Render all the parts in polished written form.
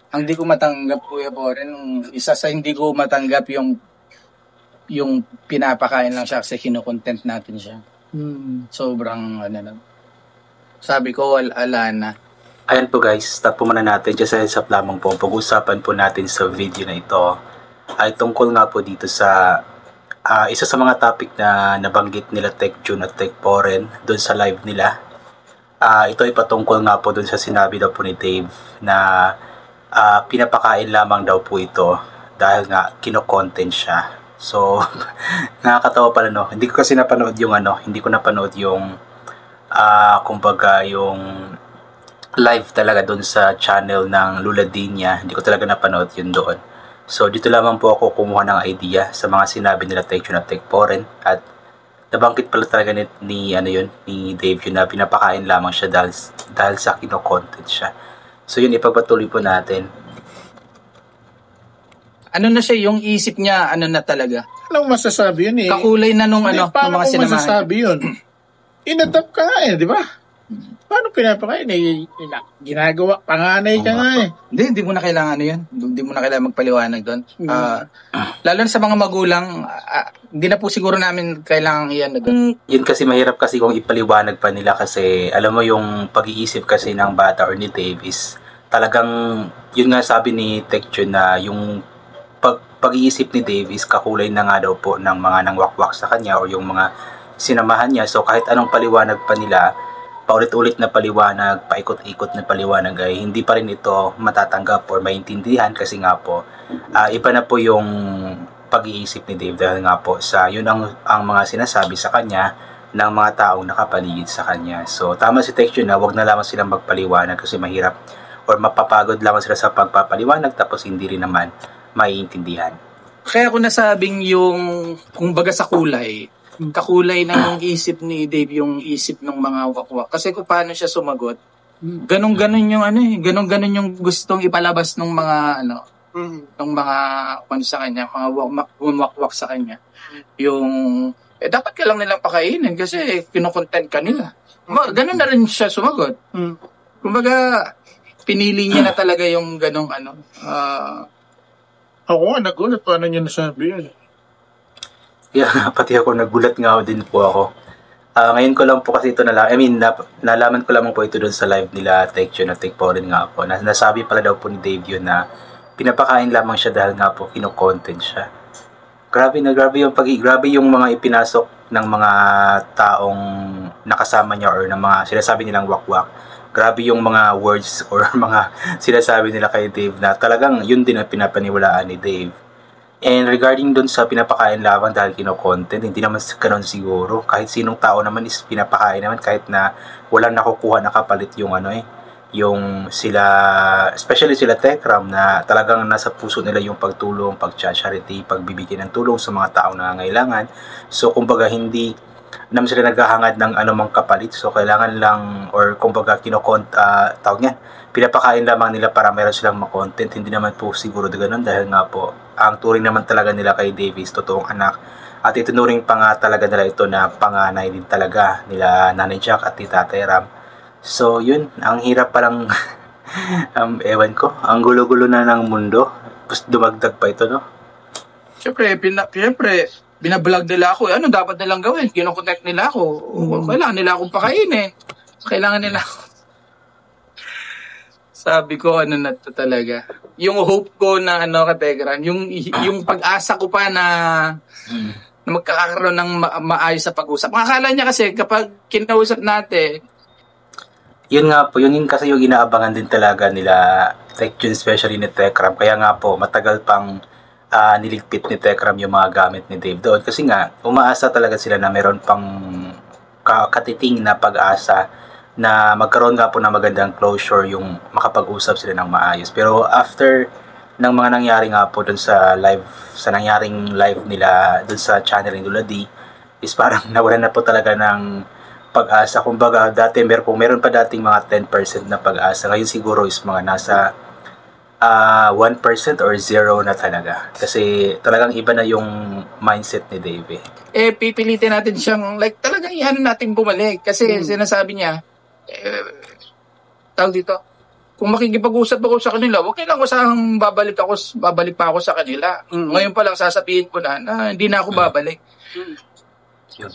Ang di ko matanggap, Kuya Boren, isa sa hindi ko matanggap yung pinapakain lang siya kasi kinokontent natin siya. Sobrang sabi ko ala na. Ayan po guys, stop po muna natin. Just a heads up lamang po. Pag-usapan po natin sa video na ito ay tungkol nga po dito sa isa sa mga topic na nabanggit nila Tech June at Tech Poren doon sa live nila. Ito ay patungkol nga po doon sa sinabi daw po ni Dave na pinapakain lamang daw po ito dahil nga kino-content siya. So, nakakatawa pala no. Hindi ko kasi napanood yung hindi ko napanood yung kumbaga yung live talaga doon sa channel ng Luladinia. Hindi ko talaga napanood yun doon. So, dito lamang po ako kumuha ng idea sa mga sinabi nila Tech June at Tech Poren at nabanggit pala talaga ni Dave yun na pinapakain lamang siya dahil sa kino-content siya. So, yun ipagpatuloy po natin. Ano na siya, yung isip niya, na talaga? Anong masasabi yun eh? Kakulay na nung mga paano sinamahan. Paano masasabi yun? Inatap ka nga di ba? Paano pinapakain eh? Ginagawa, panganay ka nga eh. Hindi mo na kailangan yan. Hindi mo na kailangan magpaliwanag doon. Lalo na sa mga magulang, hindi na po siguro namin kailangan yan na doon. Yun kasi mahirap kasi kung ipaliwanag pa nila kasi alam mo yung pag-iisip kasi ng bata or ni Dave is talagang, yun nga sabi ni Tech June na yung pag-iisip ni Dave is kakulay na nga daw po ng mga nangwakwak sa kanya o yung mga sinamahan niya. So kahit anong paliwanag pa nila, paulit-ulit na paliwanag, paikot-ikot na paliwanag ay hindi pa rin ito matatanggap or maintindihan kasi nga po iba na po yung pag-iisip ni Dave dahil nga po sa yun ang mga sinasabi sa kanya ng mga taong nakapaligid sa kanya. So tama si Tech June na wag na lamang silang magpaliwanag kasi mahirap or mapapagod lamang sila sa pagpapaliwanag tapos hindi rin naman maiintindihan. Kaya ko nasabing yung kumbaga sa kulay, kakulay ng isip ni Dave yung isip ng mga wakwak. Kasi kung paano siya sumagot, ganun-ganun yung ganun-ganun yung gustong ipalabas ng mga ng mga sa kanya, mga wakwak sa kanya. Yung dapat ka lang nilang pakainin kasi kino-content ka nila. Ganun na rin siya sumagot. Kumbaga pinili niya na talaga yung ganung ako nga nagulat paano niya nasabi yun. Yeah, pati ako nagulat nga din po ako. Ngayon ko lang po kasi ito nalaman ko lamang po ito doon sa live nila Tech June at Tech Poren nga po. Nasabi pala daw po ni Dave yun na pinapakain lamang siya dahil nga po kino-content siya. Grabe yung mga ipinasok ng mga taong nakasama niya or ng mga sinasabi nilang wakwak. Grabe yung mga words or mga sinasabi nila kay Dave na talagang yun din ang pinapaniwalaan ni Dave. And regarding dun sa pinapakain lamang dahil kino-content, hindi naman ganun siguro. Kahit sinong tao naman is pinapakain naman kahit na walang nakukuha na kapalit yung yung sila, especially sila Techram na talagang nasa puso nila yung pagtulong, pag-charity, pagbibigay ng tulong sa mga taong nangangailangan. So kumbaga hindi naman sila naghahangad ng anumang kapalit. So kailangan lang or kumbaga pinapakain lamang nila para meron silang ma-content. Hindi naman po siguro ganoon dahil nga po ang turing naman talaga nila kay Davis totoong anak at itunuring pa nga talaga nila ito na panganay din talaga nila Nanay Jack at Tita Ram. So yun, ang hirap palang ewan ko, ang gulo-gulo na ng mundo. Tapos dumagdag pa ito, no? Siyempre, binablog nila ako. Ano dapat nilang gawin? Kino-connect nila ako. Kailangan nila akong pakainin. Kailangan nila ako. Sabi ko, na to talaga. Yung hope ko na Kategran, yung pag-asa ko pa na magkakaroon ng maayos sa pag-usap. Akala niya kasi kapag kinausap natin, yun nga po, yun kasi yung inaabangan din talaga nila Tech June, especially ni Techram. Kaya nga po, matagal pang niligpit ni Techram yung mga gamit ni Dave doon. Kasi nga, umaasa talaga sila na meron pang katiting na pag-asa na magkaroon nga po ng magandang closure yung makapag-usap sila ng maayos. Pero after ng mga nangyari nga po doon sa nangyaring live nila doon sa channel ni Luladi, is parang nawalan na po talaga ng pag-asa. Kumbaga, kung meron pa dating mga 10% na pag-asa, ngayon siguro is mga nasa 1% or 0 na talaga. Kasi talagang iba na yung mindset ni Dave. Pipilitin natin siyang, talagang natin bumalik. Kasi sinasabi niya, tawag dito, kung makikipag-usap ako sa kanila, wag nilang usahang babalik pa ako sa kanila. Ngayon pa lang sasabihin ko na hindi na ako babalik. Yun.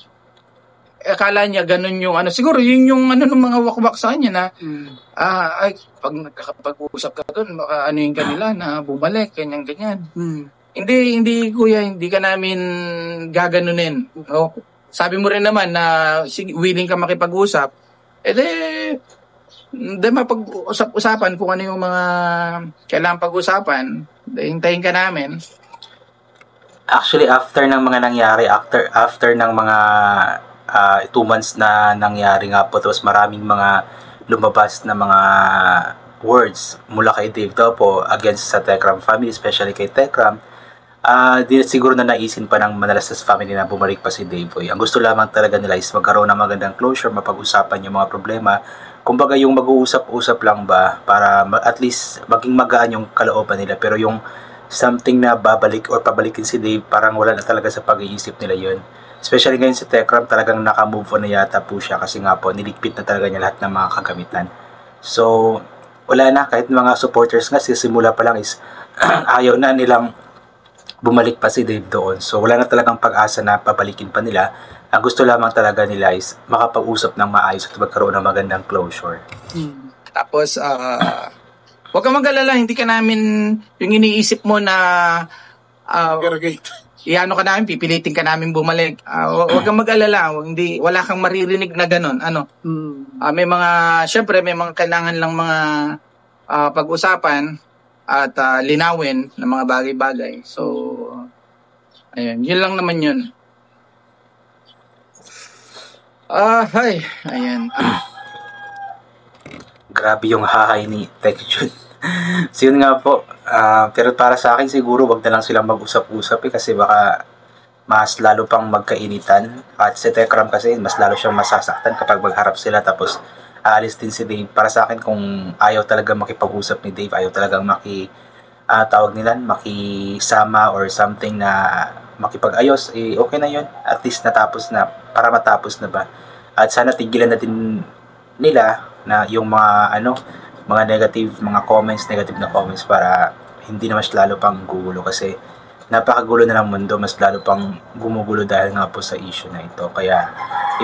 Akala niya ganun yung siguro yun yung ng mga wakwak sa kanya na ay pag nagkakapag-usap ka doon baka yung kanila na bumalik ganyan. Hindi kuya, hindi ka namin gaganunin. Sabi mo rin naman na willing ka makipag-usap. Hindi mapag-usap-usapan kung ano yung mga kailangan pag-usapan. Hintayin ka namin. Actually, after ng mga nangyari, after ng mga 2 months na nangyari nga po, tapos maraming mga lumabas na mga words mula kay Dave daw po against sa Tekram family, especially kay Tekram, di siguro na naisin pa ng Manalastas family na bumalik pa si Dave Boy. Ang gusto lamang talaga nila is magkaroon ng magandang closure, mapag-usapan yung mga problema. Kumbaga yung mag-uusap-usap lang ba para at least maging magaan yung kalooban nila, pero yung something na babalik or pabalikin si Dave, parang wala na talaga sa pag-iisip nila yun. Especially ngayon si Tekram, talagang naka-move on na yata po siya kasi nga po niligpit na talaga niya lahat ng mga kagamitan. So wala na, kahit mga supporters nga simula pa lang is ayaw na nilang bumalik pa si Dave doon. So wala na talagang pag-asa na pabalikin pa nila. Ang gusto lamang talaga nila is makapag-usap ng maayos at magkaroon ng magandang closure. Tapos huwag kang mag-alala, hindi ka namin yung iniisip mo na iano ka namin, pipilitin ka namin bumalik. Huwag kang mag-alala, wala kang maririnig na ganun. May mga, syempre may mga kailangan lang mga pag-usapan at linawin ng mga bagay-bagay. So, ayun, yun lang naman yun. Ayan. Grabe yung hahay ni Tekjun. So yun nga po, pero para sa akin siguro wag na lang silang mag-usap-usap kasi baka mas lalo pang magkainitan. At si Tekram kasi mas lalo siyang masasaktan kapag magharap sila tapos aalis din si Dave. Para sa akin kung ayaw talaga makipag-usap ni Dave, ayaw talagang makisama or something na makipag-ayos, okay na yun. At least natapos na, para matapos na ba. At sana tigilan na din nila na yung mga negative na comments para hindi na mas lalo pang gugulo kasi napakagulo na ng mundo, mas lalo pang gumugulo dahil nga po sa issue na ito. Kaya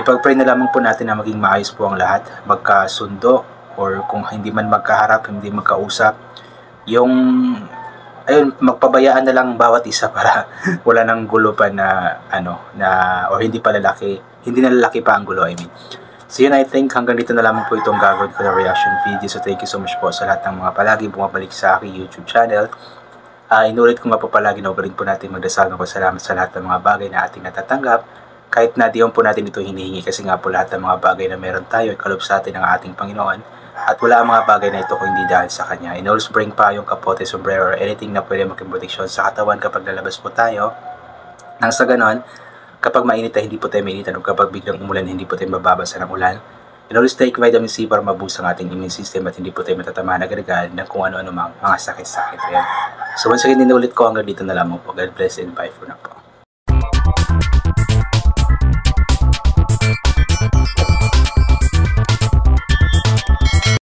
ipag-pray na lamang po natin na maging maayos po ang lahat, magkasundo or kung hindi man magkaharap, hindi magkausap, magpabayaan na lang bawat isa para wala nang gulo pa or hindi na lalaki pa ang gulo, I mean. So yun, I think hanggang dito na lamang po itong gagawin ko na reaction video. So thank you so much po sa lahat ng mga palagi bumabalik sa aking YouTube channel. Inulit ko nga po palagi na rin po natin magdasal ng salamat sa lahat ng mga bagay na ating natatanggap. Kahit na di po natin ito hinihingi kasi nga po lahat ng mga bagay na meron tayo ay kaloob sa atin ng ating Panginoon. At wala ang mga bagay na ito kung hindi dahil sa Kanya. And always bring pa yung kapote, sombrero, or anything na pwede maging proteksyon sa katawan kapag lalabas po tayo. Nang sa ganon, kapag mainit ay hindi po tayo mainitan o kapag biglang umulan hindi po tayo mababasa ng ulan. And always take vitamin C para maboost ang ating immune system at hindi po tayo matatamaan agad-agad ng kung ano-ano mga sakit-sakit. Ayan. So once again, inulit ko hanggang dito na lamang po. God bless and bye for now po.